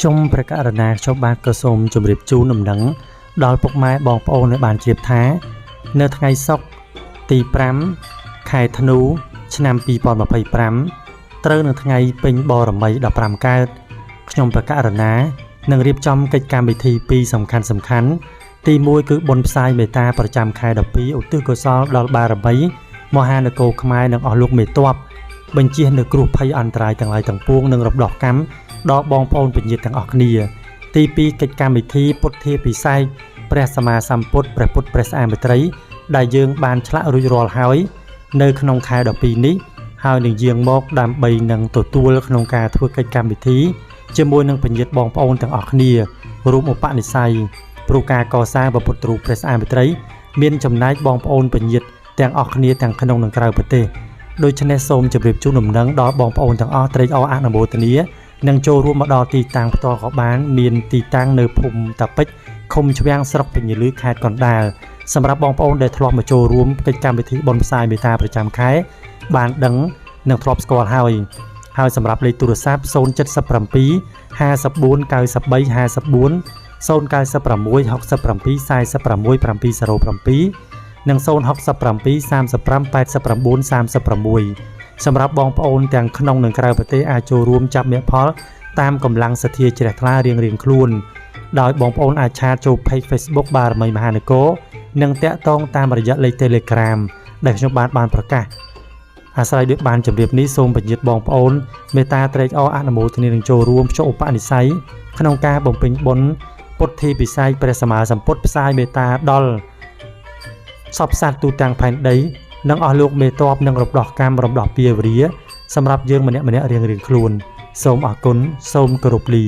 ជុំព្រះករណាខ្ញុំបានក៏សូមជម្រាបជូនដំណឹងដល់ពុកម៉ែបងប្អូននៅបានជ្រាបថានៅថ្ងៃសុក្រទី5ខែធ្នូឆ្នាំ2025ត្រូវនៅថ្ងៃពេញបរមី15កើតខ្ញុំព្រះករណានឹងរៀបចំកិច្ចកម្មវិធីពីរសំខាន់ទី1គឺបុណ្យផ្សាយមេត្តាប្រចាំខែ12ឧទ្ទិសកុសលដល់បារមីមហានគរខ្មែរនិងអស់លោកមេទ័ពបញ្ជានៅគ្រោះភ័យអន្តរាយទាំងឡាយទាំងពួងនិងរំដោះកម្មដល់បងប្អូនពញាទាំងអស់គ្នាទី2កិច្ចកម្មវិធីពុទ្ធាពិសេសព្រះសម្មាសម្ពុទ្ធព្រះពុទ្ធព្រះស្អាមេត្រីដែលយើងបានឆ្លាក់រួចរាល់ហើយនៅក្នុងខែ12នេះហើយនឹងយាងមកដើម្បីនឹងទទួលក្នុងការធ្វើកិច្ចកម្មវិធីជាមួយនឹងពញាបងប្អូនទាំងអស់គ្នារួមឧបនិស្ស័យព្រោះការកសាងព្រះពុទ្ធរូបព្រះស្អាមេត្រីមានចំណែកបងប្អូនពញាទាំងអស់គ្នាទាំងក្នុងនិងក្រៅប្រទេសដូច្នេះសូមជម្រាបជូនដំណឹងដល់បងប្អូនទាំងអស់ត្រេកអរអនុមោទនានិងចូលរួមមកដល់ទីតាំងផ្ទាល់ក៏បានមានទីតាំងនៅភូមិតាពេជ្រឃុំជ្វាំងស្រុកពញាលឺខេត្តកណ្ដាលសម្រាប់បងប្អូនដែលធ្លាប់មកចូលរួមកិច្ចកម្មវិធីបុណ្យផ្សាយមេត្តាប្រចាំខែបានដឹងនិងធ្លាប់ស្គាល់ហើយសម្រាប់លេខទូរស័ព្ទ077 54 93 54 096 67 46 707និង067 35 89 36សម្រាប់បងប្អូនទាំងក្នុងនិងក្រៅប្រទេសអាចចូលរួមចាប់មេផលតាមកម្លាំងសទ្ធាជ្រះថ្លារៀងៗខ្លួនដោយបងប្អូនអាចឆាតចូល Page Facebook បារមីមហានគរនិងតាក់ទងតាមរយៈលេខ Telegram ដែលខ្ញុំបានប្រកាសអាស្រ័យដោយបានជម្រាបនេះសូមពញាបងប្អូនមេត្តាត្រេកអរអនុមោទនានឹងចូលរួមភ្ជាប់ឧបនិស្ស័យក្នុងការបំពេញបុណ្យពុទ្ធាពិសេសព្រះសម្មាសម្ពុទ្ធផ្សាយមេត្តាដល់សពសត្វទូទាំងផែនដីនិងអស់លោកមេទ័ពនិងរំដោះកម្មរំដោះពាវរាសម្រាប់យើងម្នាក់ៗរៀងៗខ្លួនសូមអរគុណសូមគោរពលា